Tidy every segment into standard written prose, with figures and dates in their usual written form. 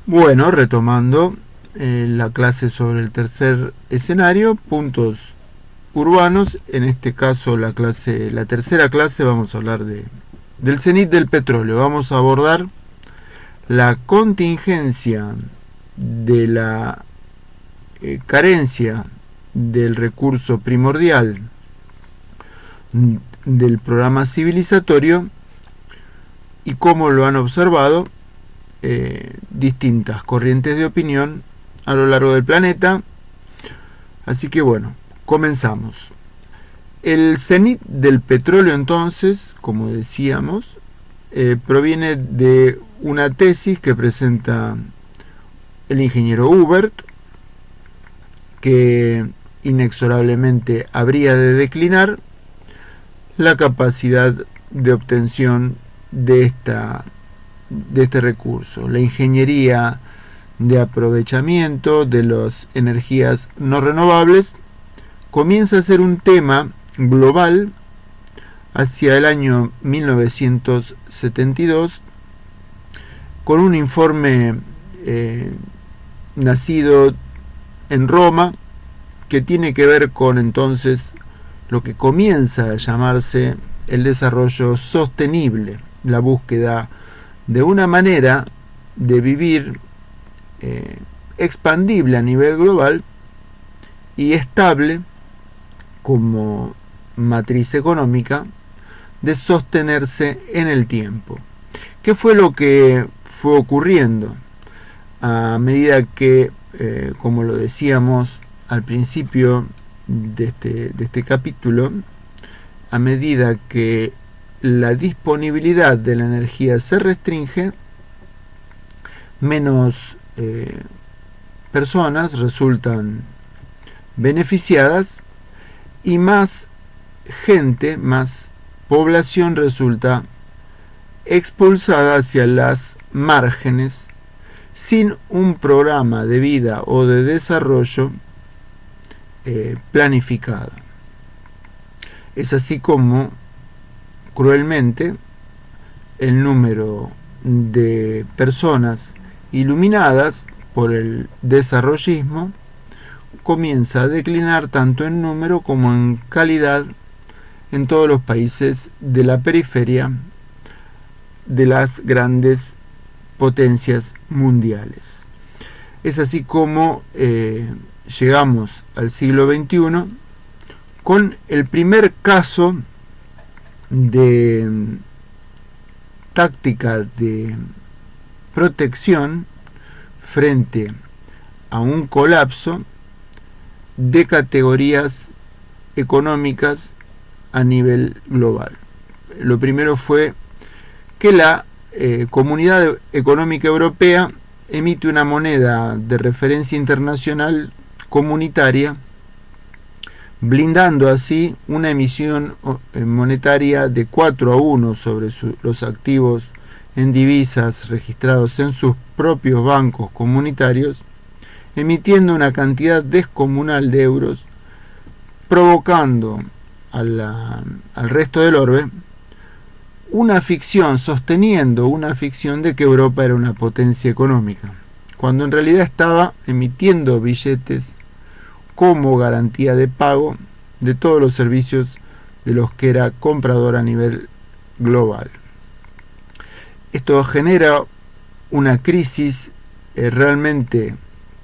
Bueno, retomando la clase sobre el tercer escenario, puntos urbanos. En este caso la tercera clase, vamos a hablar del cenit del petróleo. Vamos a abordar la contingencia de la carencia del recurso primordial del programa civilizatorio y cómo lo han observado distintas corrientes de opinión a lo largo del planeta. Así que bueno, comenzamos. El cenit del petróleo, entonces, como decíamos, proviene de una tesis que presenta el ingeniero Hubert, que inexorablemente habría de declinar la capacidad de obtención de este recurso. La ingeniería de aprovechamiento de las energías no renovables comienza a ser un tema global hacia el año 1972 con un informe nacido en Roma que tiene que ver con entonces lo que comienza a llamarse el desarrollo sostenible, la búsqueda de una manera de vivir expandible a nivel global y estable como matriz económica de sostenerse en el tiempo. ¿Qué fue lo que fue ocurriendo? A medida que, como lo decíamos al principio de este capítulo, a medida que la disponibilidad de la energía se restringe, menos personas resultan beneficiadas y más gente, más población resulta expulsada hacia las márgenes sin un programa de vida o de desarrollo planificado. Es así como cruelmente el número de personas iluminadas por el desarrollismo comienza a declinar tanto en número como en calidad en todos los países de la periferia de las grandes potencias mundiales. Es así como llegamos al siglo XXI con el primer caso de táctica de protección frente a un colapso de categorías económicas a nivel global. Lo primero fue que la Comunidad Económica Europea emite una moneda de referencia internacional comunitaria, blindando así una emisión monetaria de 4-1 sobre los activos en divisas registrados en sus propios bancos comunitarios, emitiendo una cantidad descomunal de euros, provocando al resto del orbe sosteniendo una ficción de que Europa era una potencia económica, cuando en realidad estaba emitiendo billetes como garantía de pago de todos los servicios de los que era comprador a nivel global. Esto genera una crisis realmente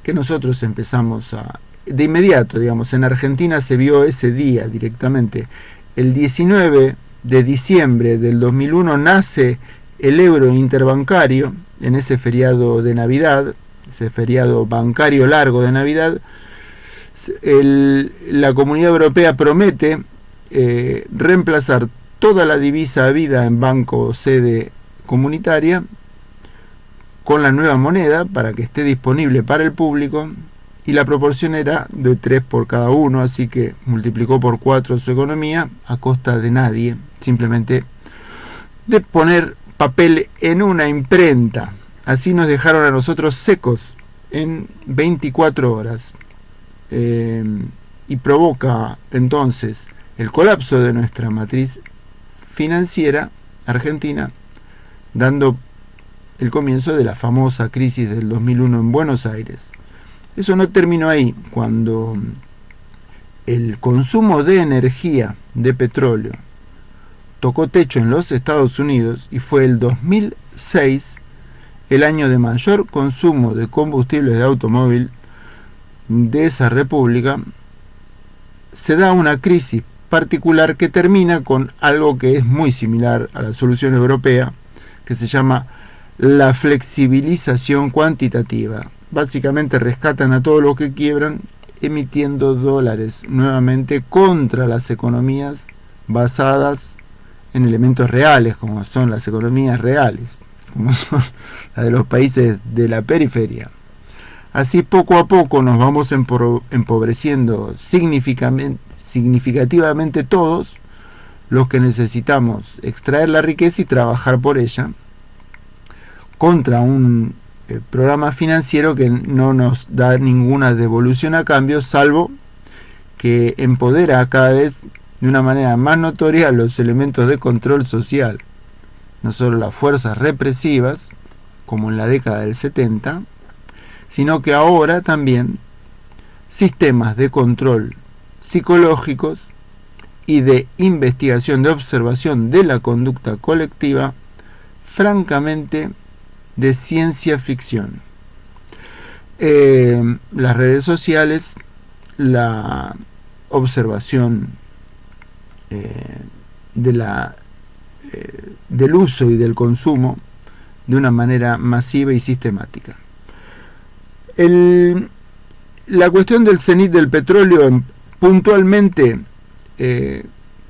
que nosotros empezamos de inmediato, digamos, en Argentina se vio ese día directamente. El 19 de diciembre del 2001 nace el euro interbancario en ese feriado de Navidad, ese feriado bancario largo de Navidad. La Comunidad Europea promete reemplazar toda la divisa habida en banco sede comunitaria con la nueva moneda para que esté disponible para el público, y la proporción era de 3 por cada uno, así que multiplicó por 4 su economía a costa de nadie, simplemente de poner papel en una imprenta. Así nos dejaron a nosotros secos en 24 horas. Y provoca entonces el colapso de nuestra matriz financiera argentina, dando el comienzo de la famosa crisis del 2001 en Buenos Aires. Eso no terminó ahí. Cuando el consumo de energía de petróleo tocó techo en los Estados Unidos y fue el 2006 el año de mayor consumo de combustibles de automóvil de esa república, se da una crisis particular que termina con algo que es muy similar a la solución europea, que se llama la flexibilización cuantitativa. Básicamente rescatan a todos los que quiebran emitiendo dólares nuevamente contra las economías basadas en elementos reales, como son las economías reales, como son las de los países de la periferia. Así poco a poco nos vamos empobreciendo significativamente todos los que necesitamos extraer la riqueza y trabajar por ella, contra un programa financiero que no nos da ninguna devolución a cambio, salvo que empodera cada vez de una manera más notoria los elementos de control social, no solo las fuerzas represivas, como en la década del 70, sino que ahora también sistemas de control psicológicos y de investigación, de observación de la conducta colectiva, francamente de ciencia ficción. Las redes sociales, la observación del uso y del consumo de una manera masiva y sistemática. La cuestión del cenit del petróleo puntualmente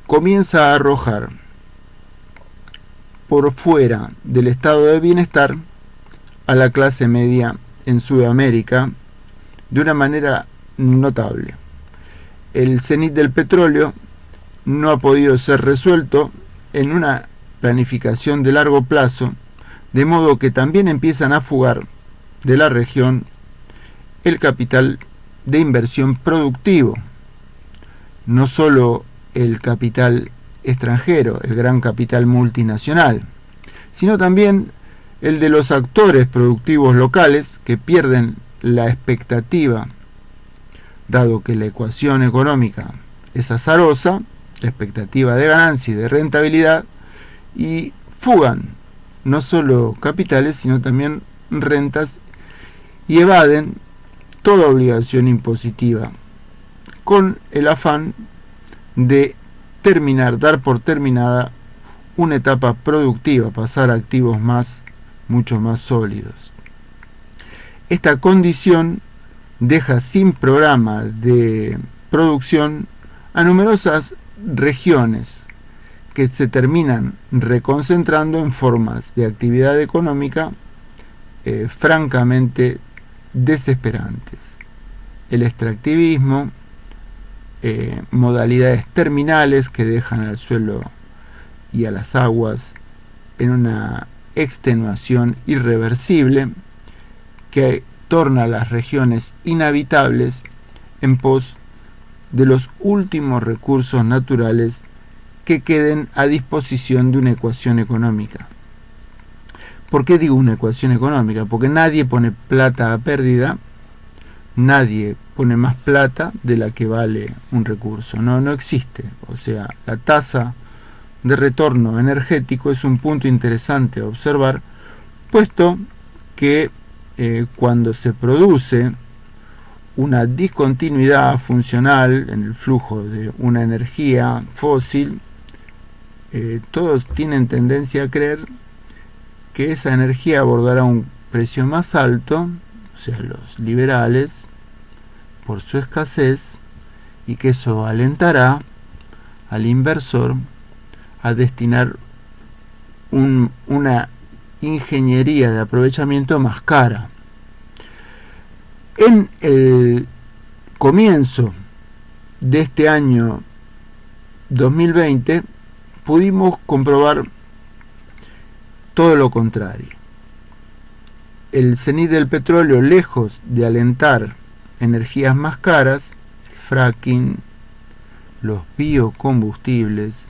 comienza a arrojar por fuera del estado de bienestar a la clase media en Sudamérica de una manera notable. El cenit del petróleo no ha podido ser resuelto en una planificación de largo plazo, de modo que también empiezan a fugar de la región el capital de inversión productivo, no solo el capital extranjero, el gran capital multinacional, sino también el de los actores productivos locales que pierden la expectativa, dado que la ecuación económica es azarosa, la expectativa de ganancia y de rentabilidad, y fugan no solo capitales, sino también rentas, y evaden toda obligación impositiva, con el afán de dar por terminada una etapa productiva, pasar a activos mucho más sólidos. Esta condición deja sin programa de producción a numerosas regiones que se terminan reconcentrando en formas de actividad económica francamente desesperantes. El extractivismo, modalidades terminales que dejan al suelo y a las aguas en una extenuación irreversible que torna las regiones inhabitables en pos de los últimos recursos naturales que queden a disposición de una ecuación económica. ¿Por qué digo una ecuación económica? Porque nadie pone plata a pérdida, nadie pone más plata de la que vale un recurso. No existe. O sea, la tasa de retorno energético es un punto interesante a observar, puesto que cuando se produce una discontinuidad funcional en el flujo de una energía fósil, todos tienen tendencia a creer que esa energía abordará un precio más alto, o sea, los liberales, por su escasez, y que eso alentará al inversor a destinar una ingeniería de aprovechamiento más cara. En el comienzo de este año 2020 pudimos comprobar todo lo contrario. El cenit del petróleo, lejos de alentar energías más caras, el fracking, los biocombustibles,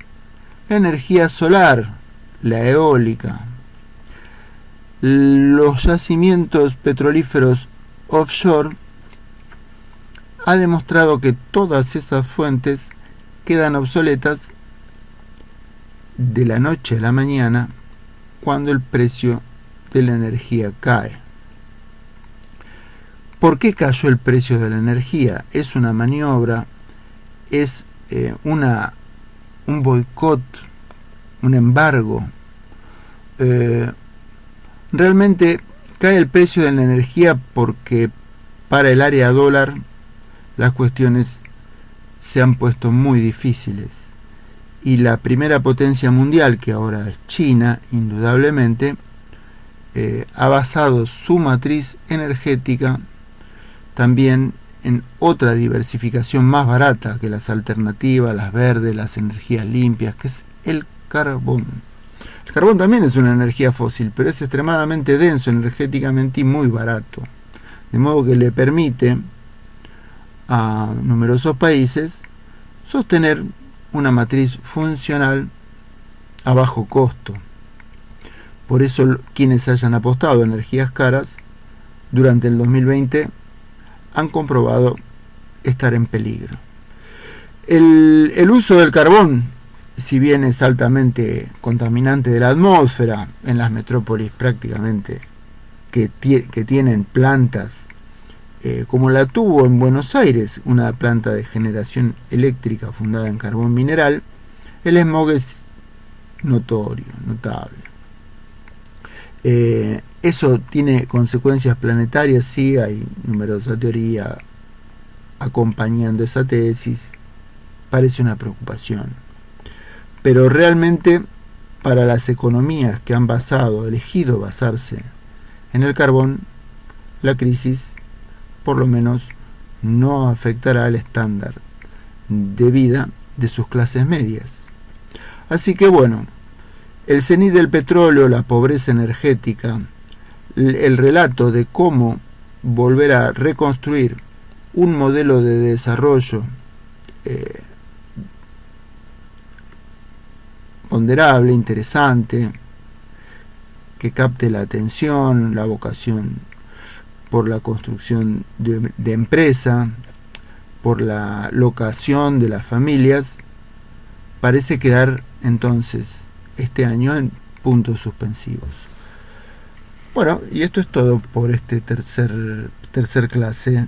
la energía solar, la eólica, los yacimientos petrolíferos offshore, ha demostrado que todas esas fuentes quedan obsoletas de la noche a la mañana cuando el precio de la energía cae. ¿Por qué cayó el precio de la energía? ¿Es una maniobra? ¿Es un boicot? ¿Un embargo? Realmente cae el precio de la energía porque para el área dólar las cuestiones se han puesto muy difíciles. Y la primera potencia mundial, que ahora es China, indudablemente, ha basado su matriz energética también en otra diversificación más barata que las alternativas, las verdes, las energías limpias, que es el carbón. El carbón también es una energía fósil, pero es extremadamente denso energéticamente y muy barato. De modo que le permite a numerosos países sostener una matriz funcional a bajo costo. Por eso quienes hayan apostado a energías caras durante el 2020 han comprobado estar en peligro. El uso del carbón, si bien es altamente contaminante de la atmósfera, en las metrópolis prácticamente que tienen plantas como la tuvo en Buenos Aires, una planta de generación eléctrica fundada en carbón mineral, el smog es notorio, notable. Eso tiene consecuencias planetarias, sí, hay numerosa teoría acompañando esa tesis, parece una preocupación. Pero realmente para las economías que han elegido basarse en el carbón, la crisis por lo menos no afectará al estándar de vida de sus clases medias. Así que bueno, el cenit del petróleo, la pobreza energética, el relato de cómo volver a reconstruir un modelo de desarrollo ponderable, interesante, que capte la atención, la vocación por la construcción de empresa, por la locación de las familias, parece quedar entonces este año en puntos suspensivos. Bueno, y esto es todo por este tercer clase